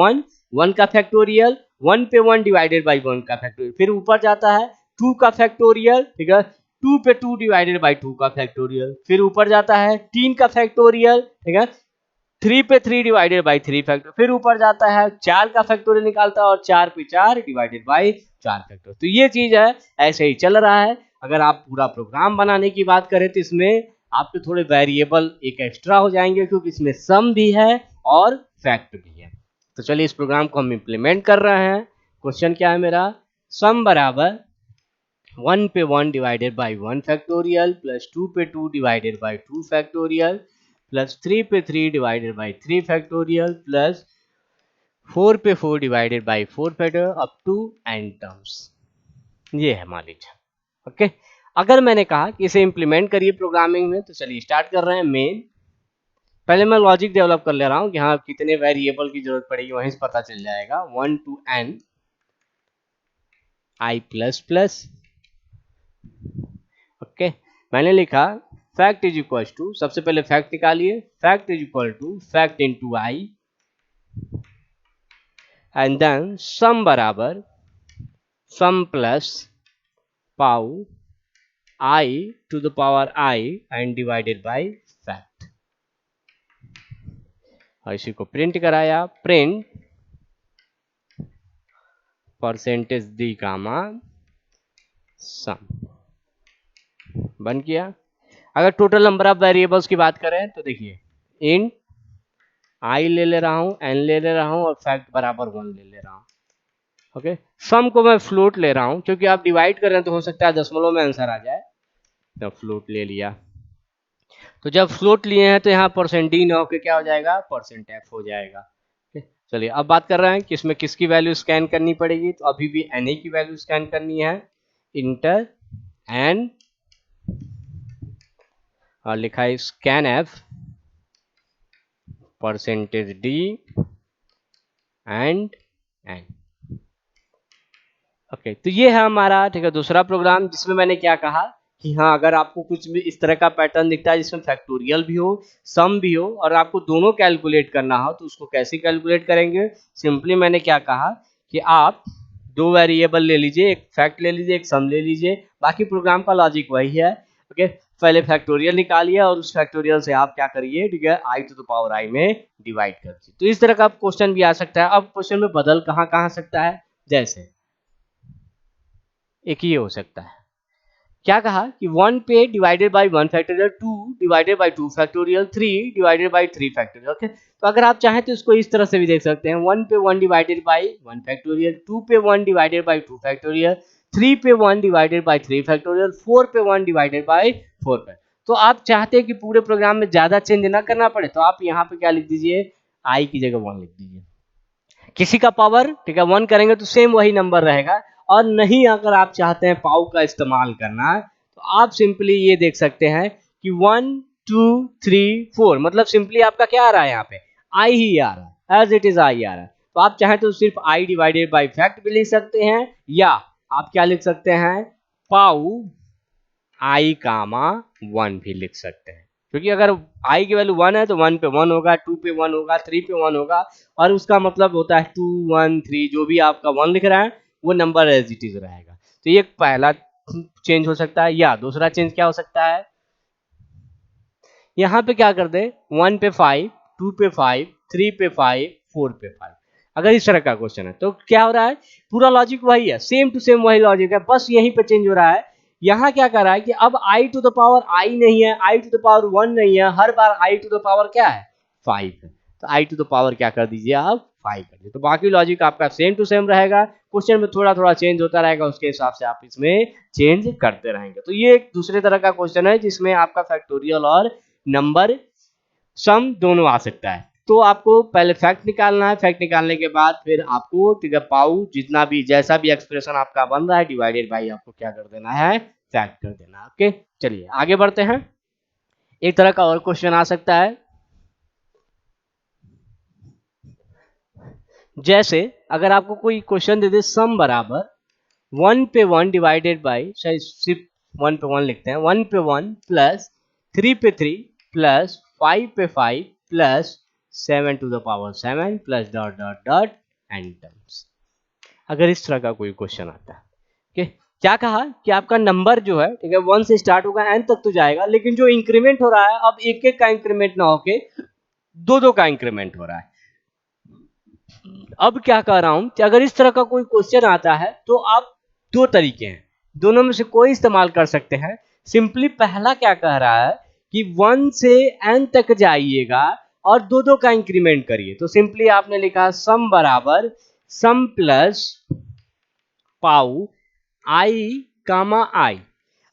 1 का फैक्टोरियल 1 पे 1 डिवाइडेड बाई 1 का फैक्टोरियल, फिर ऊपर जाता है 2 का फैक्टोरियल ठीक है, 2 पे 2 डिवाइडेड बाई 2 का फैक्टोरियल, फिर ऊपर जाता है 3 का फैक्टोरियल ठीक है, 3 पे 3 डिवाइडेड बाई 3 फैक्टर, फिर ऊपर जाता है 4 का फैक्टोरियल निकालता है और 4 पे 4 डिवाइडेड बाई 4 फैक्टर। तो ये चीज है, ऐसे ही चल रहा है। अगर आप पूरा प्रोग्राम बनाने की बात करें तो इसमें आपके थोड़े वेरिएबल एक एक्स्ट्रा हो जाएंगे, क्योंकि इसमें सम भी है और फैक्ट भी है। तो चलिए इस प्रोग्राम को हम इम्प्लीमेंट कर रहे हैं। क्वेश्चन क्या है मेरा, सम बराबर 1 पे 1 डिवाइडेड बाई 1 फैक्टोरियल प्लस 2 पे 2 डिवाइडेड बाई 2 फैक्टोरियल प्लस 3 पे 3 डिवाइडेड बाई 3 फैक्टोरियल प्लस 4 पे 4 divided by 4 factorial up to n terms, ये है मान लीजिए ओके। अगर मैंने कहा कि इसे इंप्लीमेंट करिए प्रोग्रामिंग में, तो चलिए स्टार्ट कर रहे हैं मेन। पहले मैं लॉजिक डेवलप कर ले रहा हूँ कि हाँ कितने वेरिएबल की जरूरत पड़ेगी, वहीं से पता चल जाएगा। 1 to n i plus plus okay, मैंने लिखा फैक्ट इज इक्वल टू, सबसे पहले फैक्ट निकालिए, fact is equal to fact into i and then sum बराबर sum plus pow i to the power i and divided by fact, और इसी को प्रिंट कराया, print percentage d comma sum, बन किया। अगर टोटल नंबर ऑफ वेरिएबल्स की बात करें तो देखिए इंट आई ले रहा हूँ, एन ले रहा हूँ और फैक्ट बराबर 1 ले रहा हूँ ओके। सम को मैं फ्लोट ले रहा हूँ, क्योंकि आप डिवाइड कर रहे हैं तो हो सकता है दशमलव में आंसर आ जाए, तो फ्लोट ले लिया। तो जब फ्लोट लिए हैं तो यहाँ परसेंट डी ना होकर क्या हो जाएगा परसेंट एफ हो जाएगा। चलिए अब बात कर रहे हैं कि इसमें किसकी वैल्यू स्कैन करनी पड़ेगी, तो अभी भी एन ए की वैल्यू स्कैन करनी है, इंटर एन और लिखा है scan f percentage d and n okay. तो ये है हमारा ठीक है दूसरा प्रोग्राम, जिसमें मैंने क्या कहा कि हाँ अगर आपको कुछ भी इस तरह का पैटर्न दिखता है जिसमें फैक्टोरियल भी हो सम भी हो और आपको दोनों कैलकुलेट करना हो, तो उसको कैसे कैलकुलेट करेंगे। सिंपली मैंने क्या कहा कि आप दो वेरिएबल ले लीजिए, एक फैक्ट ले लीजिए एक सम ले लीजिए, बाकी प्रोग्राम का लॉजिक वही है ओके। पहले फैक्टोरियल निकालिए और उस फैक्टोरियल से आप क्या करिए ठीक है आई टू द पावर आई में डिवाइड कर दीजिए। तो इस तरह का क्वेश्चन भी आ सकता है। अब क्वेश्चन में बदल कहाँ कहाँ सकता है, जैसे एक ये हो सकता है, क्या कहा कि 1 पे divided by 1 factorial, 2 divided by 2 factorial, 3 divided by 3 factorial okay. तो अगर आप चाहें तो इसको इस तरह से भी देख सकते हैं, 1 पे 1 डिवाइडेड बाय 1 फैक्टोरियल, 2 पे 1 डिवाइडेड बाय 2 फैक्टोरियल, 3 पे 1 डिवाइडेड बाय 3 फैक्टोरियल, 4 पे 1 डिवाइडेड बाय 4 फैक्टोरियल। तो आप चाहते हैं कि पूरे प्रोग्राम में ज्यादा चेंज ना करना पड़े, तो आप यहाँ पे क्या लिख दीजिए आई की जगह 1 लिख दीजिए। किसी का पावर ठीक है 1 करेंगे तो सेम वही नंबर रहेगा, और नहीं अगर आप चाहते हैं पाव का इस्तेमाल करना तो आप सिंपली ये देख सकते हैं कि 1 2 3 4 मतलब सिंपली आपका क्या आ रहा है यहाँ पे आई ही आ रहा है, एज इट इज आई आ रहा है। तो आप चाहें तो सिर्फ आई डिवाइडेड बाई फैक्ट भी लिख सकते हैं, या आप क्या लिख सकते हैं पाउ आई कामा 1 भी लिख सकते हैं, क्योंकि अगर i की वैल्यू 1 है तो 1 पे 1 होगा, 2 पे 1 होगा, 3 पे 1 होगा, और उसका मतलब होता है 2 1 3 जो भी आपका 1 लिख रहा है वो नंबर एज इट इज रहेगा। तो ये पहला चेंज हो सकता है। या दूसरा चेंज क्या हो सकता है, यहाँ पे क्या कर दे 1 पे 5, 2 पे 5, 3 पे 5, 4 पे 5। अगर इस तरह का क्वेश्चन है तो क्या हो रहा है, पूरा लॉजिक वही है, सेम टू सेम वही लॉजिक है, बस यहीं पे चेंज हो रहा है। यहाँ क्या कर रहा है कि अब i to the power i नहीं है, i टू द पावर 1 नहीं है, हर बार i टू द पावर क्या है 5 है। तो i टू द पावर क्या कर दीजिए आप 5 कर दीजिए। तो बाकी लॉजिक आपका सेम टू सेम रहेगा, क्वेश्चन में थोड़ा थोड़ा चेंज होता रहेगा, उसके हिसाब से आप इसमें चेंज करते रहेंगे। तो ये एक दूसरे तरह का क्वेश्चन है जिसमें आपका फैक्टोरियल और नंबर सम दोनों आ सकता है। तो आपको पहले फैक्ट निकालना है, फैक्ट निकालने के बाद फिर आपको ठीक है पाऊ जितना भी जैसा भी एक्सप्रेशन आपका बन रहा है डिवाइडेड बाई आपको क्या कर देना है फैक्ट कर देना है। ओके चलिए आगे बढ़ते हैं। एक तरह का और क्वेश्चन आ सकता है, जैसे अगर आपको कोई क्वेश्चन दे दे सम बराबर 1 पे 1 डिवाइडेड बाई, शायद सिर्फ 1 पे 1 लिखते हैं, 1 पे 1 प्लस 3 पे 3 प्लस 5 पे 5 plus 7 to the power 7 plus dot dot dot n terms. अगर इस तरह का कोई क्वेश्चन आता है, ठीक है, क्या कहा कि आपका नंबर जो है ठीक है 1 से स्टार्ट होगा एन तक तो जाएगा, लेकिन जो इंक्रीमेंट हो रहा है अब एक एक का इंक्रीमेंट ना होके दो दो का इंक्रीमेंट हो रहा है। अब क्या कह रहा हूं कि अगर इस तरह का कोई क्वेश्चन आता है तो आप दो तरीके हैं, दोनों में से कोई इस्तेमाल कर सकते हैं। सिंपली पहला क्या कह रहा है कि 1 से n तक जाइएगा और दो दो का इंक्रीमेंट करिए। तो सिंपली आपने लिखा सम बराबर सम प्लस पाउ आई कामा आई।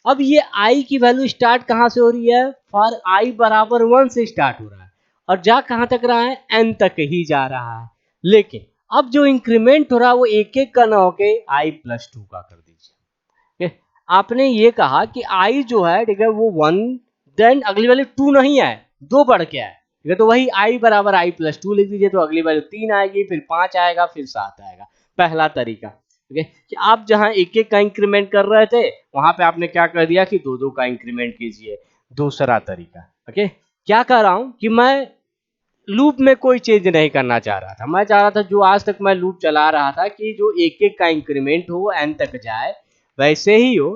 अब ये आई की वैल्यू स्टार्ट कहां से हो रही है, फॉर आई बराबर 1 से स्टार्ट हो रहा है और जा कहां तक रहा है n तक ही जा रहा है। लेकिन अब जो इंक्रीमेंट हो रहा है वो एक एक का ना होके i प्लस 2 का कर दीजिए। ठीक है? आपने ये कहा कि i जो है ठीक है वो 1, देन अगली वाली 2 नहीं है, 2 बढ़ के है, ठीक है, तो वही i बराबर i प्लस 2 लिख दीजिए। तो अगली वाली 3 आएगी, फिर 5 आएगा, फिर 7 आएगा। पहला तरीका ठीक है कि आप जहां एक एक का इंक्रीमेंट कर रहे थे वहां पे आपने क्या कर दिया कि दो दो का इंक्रीमेंट कीजिए। दूसरा तरीका ओके, क्या कर रहा हूं कि मैं लूप में कोई चेंज नहीं करना चाह रहा था, मैं चाह रहा था जो आज तक मैं लूप चला रहा था कि जो एक एक का इंक्रीमेंट हो एन तक जाए वैसे ही हो,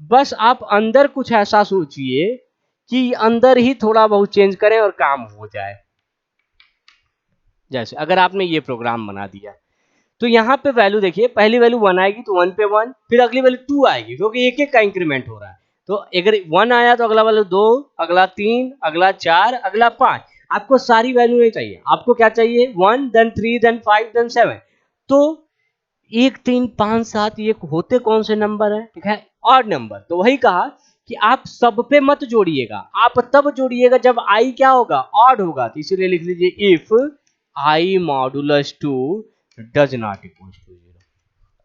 बस आप अंदर कुछ ऐसा सोचिए कि अंदर ही थोड़ा बहुत चेंज करें और काम हो जाए। जैसे अगर आपने ये प्रोग्राम बना दिया तो यहाँ पे वैल्यू देखिए, पहली वैल्यू 1 आएगी तो 1 पे 1, फिर अगली वैल्यू 2 आएगी क्योंकि एक एक का इंक्रीमेंट हो रहा है। तो अगर 1 आया तो अगला वैल्यू 2, अगला 3, अगला 4, अगला 5। आपको सारी वैल्यू नहीं चाहिए, आपको क्या चाहिए 1 देन 3 देन 5 देन 7। तो 1 3 5 7 ये होते कौन से नंबर है, ठीक है ऑड नंबर। तो वही कहा कि आप सब पे मत जोड़िएगा, आप तब जोड़िएगा जब आई क्या होगा ऑड होगा। तो इसीलिए लिख लीजिए if i modulus 2 does not equal to 0।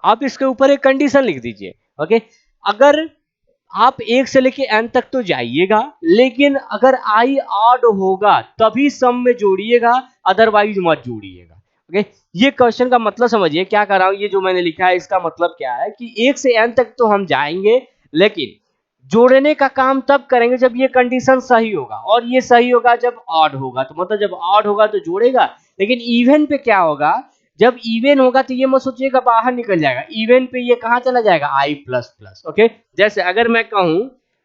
आप इसके ऊपर एक कंडीशन लिख दीजिए ओके, अगर आप 1 से लेके n तक तो जाइएगा, लेकिन अगर i ऑड होगा तभी सम में जोड़िएगा, अदरवाइज मत जोड़िएगा। ओके, ये क्वेश्चन का मतलब समझिए क्या कर रहा हूं, ये जो मैंने लिखा है इसका मतलब क्या है कि 1 से n तक तो हम जाएंगे, लेकिन जोड़ने का काम तब करेंगे जब ये कंडीशन सही होगा, और ये सही होगा जब ऑड होगा। तो मतलब जब ऑड होगा तो जोड़ेगा, लेकिन इवन पे क्या होगा, जब इवन होगा तो ये मत सोचिएगा बाहर निकल जाएगा, इवन पे ये कहां चला जाएगा i प्लस प्लस। ओके, जैसे अगर मैं कहूं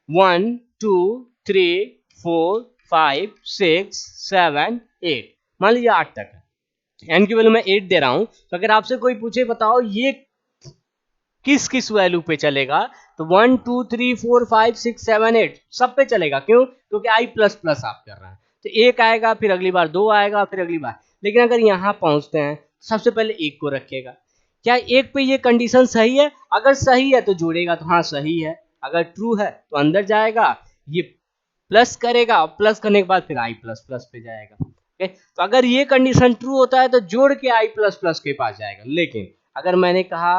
1 2 3 4 5 6 7 8, मान लीजिए 8 तक है, एन की वैल्यू मैं 8 दे रहा हूं, तो अगर आपसे कोई पूछे बताओ ये किस किस वैल्यू पे चलेगा, तो 1 2 3 4 5 6 7 8 सब पे चलेगा। क्यों, क्योंकि आई प्लस प्लस आप कर रहे हैं, तो एक आएगा, फिर अगली बार 2 आएगा, फिर अगली बार। लेकिन अगर यहां पहुंचते हैं सबसे पहले एक को रखेगा, क्या एक पे ये कंडीशन सही है, अगर सही है तो जोड़ेगा तो हाँ सही है, अगर ट्रू है तो अंदर जाएगा, ये प्लस करेगा, प्लस करने के बाद फिर आई प्लस प्लस पे जाएगा। ओके, तो अगर ये कंडीशन ट्रू होता है तो जोड़ के आई प्लस प्लस के पास जाएगा। लेकिन अगर मैंने कहा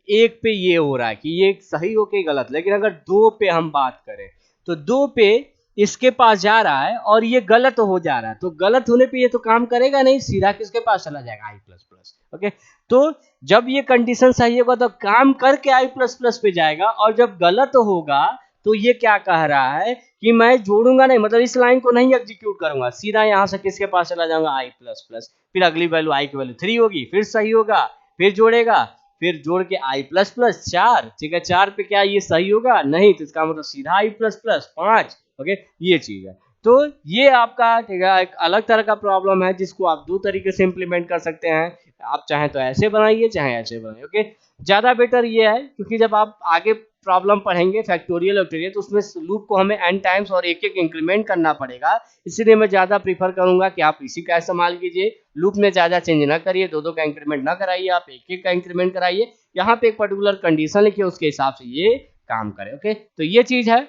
एक पे ये हो रहा है कि ये सही हो के गलत, लेकिन अगर दो पे हम बात करें तो दो पे इसके पास जा रहा है और ये गलत हो जा रहा है, तो गलत होने पे ये तो काम करेगा नहीं, सीधा किसके पास चला जाएगा आई प्लस प्लस। ओके, तो जब ये कंडीशन सही होगा तो काम करके आई प्लस प्लस पे जाएगा, और जब गलत होगा तो ये क्या कह रहा है कि मैं जोड़ूंगा नहीं, मतलब इस लाइन को नहीं एग्जीक्यूट करूंगा, सीधा यहाँ से किसके पास चला जाऊंगा, i प्लस प्लस, फिर अगली वैल्यू i की वैल्यू 3 होगी, फिर सही होगा, फिर जोड़ेगा, फिर जोड़ के i प्लस प्लस 4, ठीक है, 4 पे क्या ये सही होगा, नहीं, तो इसका मतलब सीधा i प्लस प्लस 5। ओके, ये चीज है। तो ये आपका, ठीक है, एक अलग तरह का प्रॉब्लम है जिसको आप दो तरीके से इंप्लीमेंट कर सकते हैं। आप चाहें तो ऐसे बनाइए, चाहे ऐसे बनाइए। ओके, ज्यादा बेटर ये है, क्योंकि जब आप आगे प्रॉब्लम पढ़ेंगे फैक्टोरियल ऑक्टोरियल, तो उसमें लूप को हमें n टाइम्स और एक एक इंक्रीमेंट करना पड़ेगा, इसलिए मैं ज्यादा प्रीफर करूंगा कि आप इसी का इस्तेमाल कीजिए। लूप में ज्यादा चेंज ना करिए, दो दो का इंक्रीमेंट ना कराइए, आप एक एक का इंक्रीमेंट कराइए, यहाँ पे एक पर्टिकुलर कंडीशन लिखिए, उसके हिसाब से ये काम करें। ओके, तो ये चीज है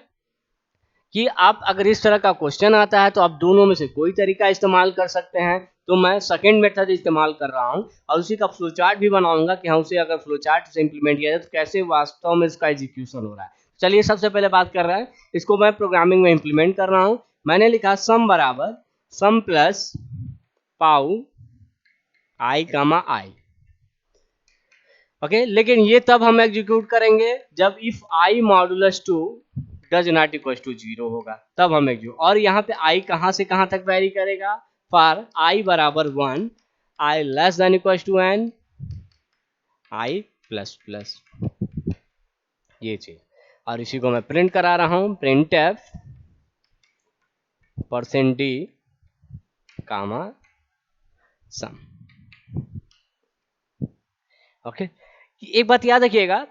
कि आप अगर इस तरह का क्वेश्चन आता है तो आप दोनों में से कोई तरीका इस्तेमाल कर सकते हैं। तो मैं सेकंड मेथड इस्तेमाल कर रहा हूं और उसी का फ्लो चार्ट भी बनाऊंगा कि हाँ, उसे अगर फ्लो चार्ट से इंप्लीमेंट किया जाए तो कैसे वास्तव में इसका एग्जीक्यूशन हो रहा है। चलिए सबसे पहले बात कर रहे हैं, इसको मैं प्रोग्रामिंग में इंप्लीमेंट कर रहा हूं। मैंने लिखा सम बराबर सम प्लस पाउ आई कामा आई। ओके, लेकिन ये तब हम एग्जीक्यूट करेंगे जब if i modulus 2 does not equal to 0 होगा, तब हम एग्जीक्यूट। और यहाँ पे आई कहाँ से कहाँ तक वेरी करेगा, फॉर आई बराबर 1, i less than equal to n, i plus plus, ये चीज। और इसी को मैं प्रिंट करा रहा हूँ, print F percent D comma सम। ओके, एक बात याद रखिएगा,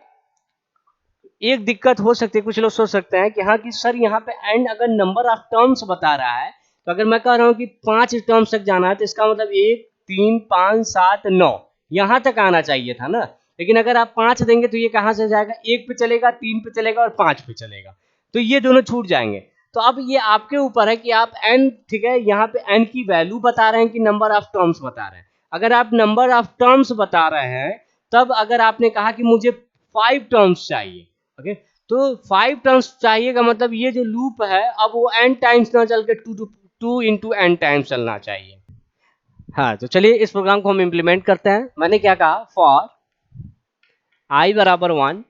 एक दिक्कत हो सकती है, कुछ लोग सोच सकते हैं कि हाँ कि सर यहाँ पे एंड अगर नंबर ऑफ टर्म्स बता रहा है, तो अगर मैं कह रहा हूँ कि 5 टर्म्स तक जाना है तो इसका मतलब 1 3 5 7 9 यहाँ तक आना चाहिए था ना। लेकिन अगर आप 5 देंगे तो ये कहाँ से जाएगा, 1 पे चलेगा, 3 पे चलेगा और 5 पे चलेगा, तो ये दोनों छूट जाएंगे। तो अब ये आपके ऊपर है कि आप एन, ठीक है, यहाँ पे एन की वैल्यू बता रहे हैं कि नंबर ऑफ टर्म्स बता रहे हैं। अगर आप नंबर ऑफ टर्म्स बता रहे हैं, तब अगर आपने कहा कि मुझे 5 टर्म्स चाहिए, ओके, तो 5 टर्म्स चाहिए का मतलब ये जो लूप है अब वो n टाइम्स ना चल के 2 इंटू एन टाइम्स चलना चाहिए। हाँ, तो चलिए इस प्रोग्राम को हम इंप्लीमेंट करते हैं। मैंने क्या कहा, फॉर आई बराबर 1,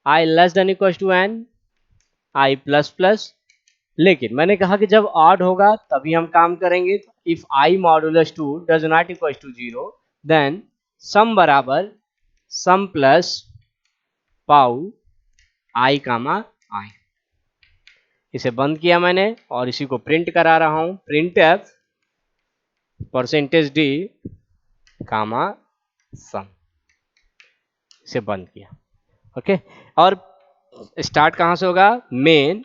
i less than equal to n, i plus plus. लेकिन मैंने कहा कि जब ऑड होगा तभी हम काम करेंगे। If i modulus 2 does not equal to 0, then sum बराबर सम प्लस पाउ आई कामा आई। इसे बंद किया मैंने और इसी को प्रिंट करा रहा हूं, print f percentage d comma sum, इसे बंद किया। ओके, और स्टार्ट कहां से होगा, main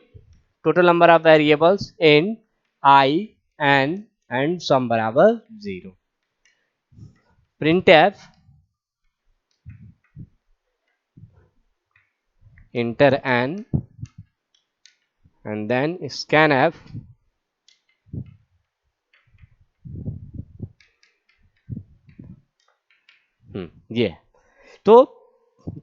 total number of variables in i n and sum बराबर 0, print f enter n and then scan f, ये। तो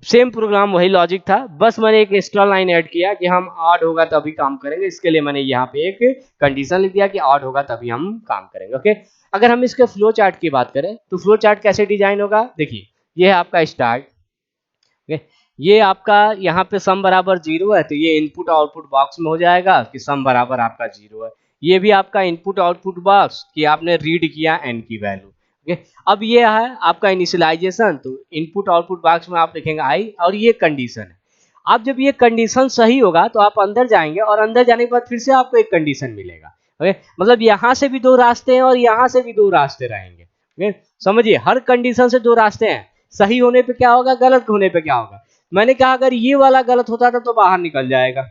सेम प्रोग्राम, वही लॉजिक था, बस मैंने एक एक्स्ट्रा लाइन ऐड किया कि हम ऑड होगा तभी काम करेंगे। इसके लिए मैंने यहाँ पे एक कंडीशन लिख दिया कि ऑड होगा तभी हम काम करेंगे। ओके, अगर हम इसके फ्लो चार्ट की बात करें तो फ्लो चार्ट कैसे डिजाइन होगा, देखिए ये है आपका स्टार्ट। ओके, ये आपका यहाँ पे सम बराबर 0 है तो ये इनपुट आउटपुट बॉक्स में हो जाएगा कि सम बराबर आपका 0 है। ये भी आपका इनपुट आउटपुट बॉक्स कि आपने रीड किया एन की वैल्यू। ओके, अब ये है आपका इनिशियलाइजेशन, तो इनपुट आउटपुट बॉक्स में आप लिखेंगे आई, और ये कंडीशन है। अब जब ये कंडीशन सही होगा तो आप अंदर जाएंगे और अंदर जाने के बाद फिर से आपको एक कंडीशन मिलेगा। ओके, मतलब यहाँ से भी दो रास्ते हैं और यहाँ से भी दो रास्ते रहेंगे। ओके, समझिए, हर कंडीशन से दो रास्ते हैं, सही होने पे क्या होगा, गलत होने पे क्या होगा। मैंने कहा अगर ये वाला गलत होता था तो बाहर निकल जाएगा।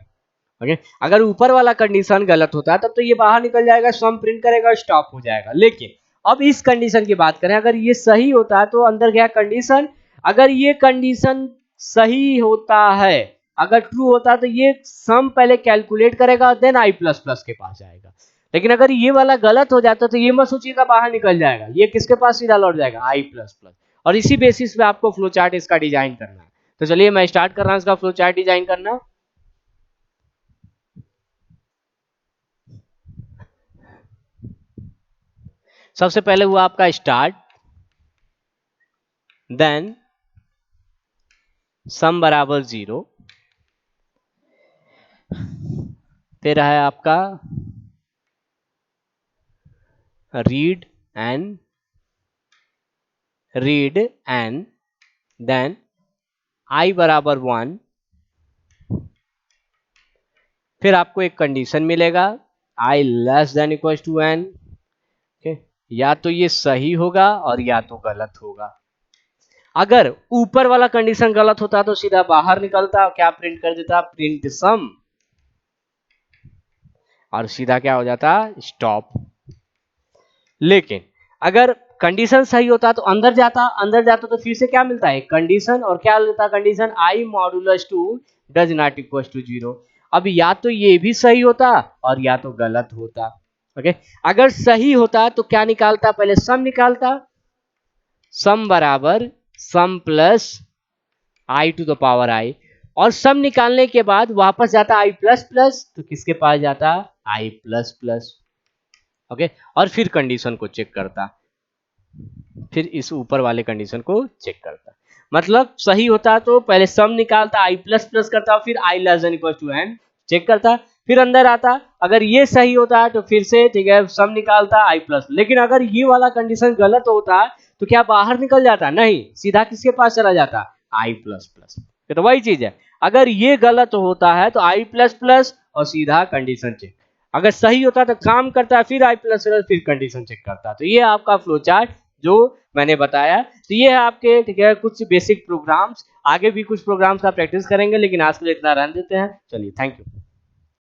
ओके, अगर ऊपर वाला कंडीशन गलत होता है तब तो ये बाहर निकल जाएगा, सम प्रिंट करेगा, स्टॉप हो जाएगा। लेकिन अब इस कंडीशन की बात करें, अगर ये सही होता है तो अंदर गया कंडीशन, अगर ये कंडीशन सही होता है, अगर ट्रू होता है तो ये सम पहले कैलकुलेट करेगा देन आई प्लस प्लस के पास जाएगा। लेकिन अगर ये वाला गलत हो जाता तो ये मत सोचिएगा बाहर निकल जाएगा, ये किसके पास सीधा लौट जाएगा, आई प्लस प्लस। और इसी बेसिस पे आपको फ्लो चार्ट इसका डिजाइन करना है। तो चलिए मैं स्टार्ट कर रहा हूं इसका फ्लो चार्ट डिजाइन करना। सबसे पहले हुआ आपका स्टार्ट, देन सम बराबर 0, फिर है आपका रीड एंड देन I बराबर 1, फिर आपको एक कंडीशन मिलेगा I less than equal to n। या तो ये सही होगा और या तो गलत होगा। अगर ऊपर वाला कंडीशन गलत होता तो सीधा बाहर निकलता और क्या प्रिंट कर देता, प्रिंट सम, और सीधा क्या हो जाता, स्टॉप। लेकिन अगर कंडीशन सही होता तो अंदर जाता तो फिर से क्या मिलता है, कंडीशन, और क्या लेता condition, I modulus 2 does not equal to 0। अब या तो ये भी सही होता और या तो गलत होता। ओके, अगर सही होता तो क्या निकालता, पहले सम निकालता, सम बराबर sum plus I to the power I, और सम निकालने के बाद वापस जाता I प्लस प्लस, तो किसके पास जाता, I प्लस प्लस। ओके, और फिर कंडीशन को चेक करता, फिर इस ऊपर वाले कंडीशन को चेक करता। मतलब सही होता तो पहले सम निकालता, I प्लस प्लस करता, फिर I less than equal to n check करता, फिर अंदर आता। अगर ये सही होता तो फिर से ठीक है सम निकालता I प्लस। लेकिन अगर ये वाला कंडीशन गलत होता तो क्या बाहर निकल जाता, नहीं, सीधा किसके पास चला जाता, I प्लस प्लस। तो वही चीज है, अगर ये गलत होता है तो I प्लस प्लस और सीधा कंडीशन चेक, अगर सही होता तो काम करता फिर I प्लस प्लस फिर कंडीशन चेक करता। तो ये आपका फ्लो चार्ट जो मैंने बताया। तो ये है आपके ठीक है कुछ बेसिक प्रोग्राम्स, आगे भी कुछ प्रोग्राम्स का प्रैक्टिस करेंगे, लेकिन आज के लिए इतना रहने देते हैं। चलिए, थैंक यू।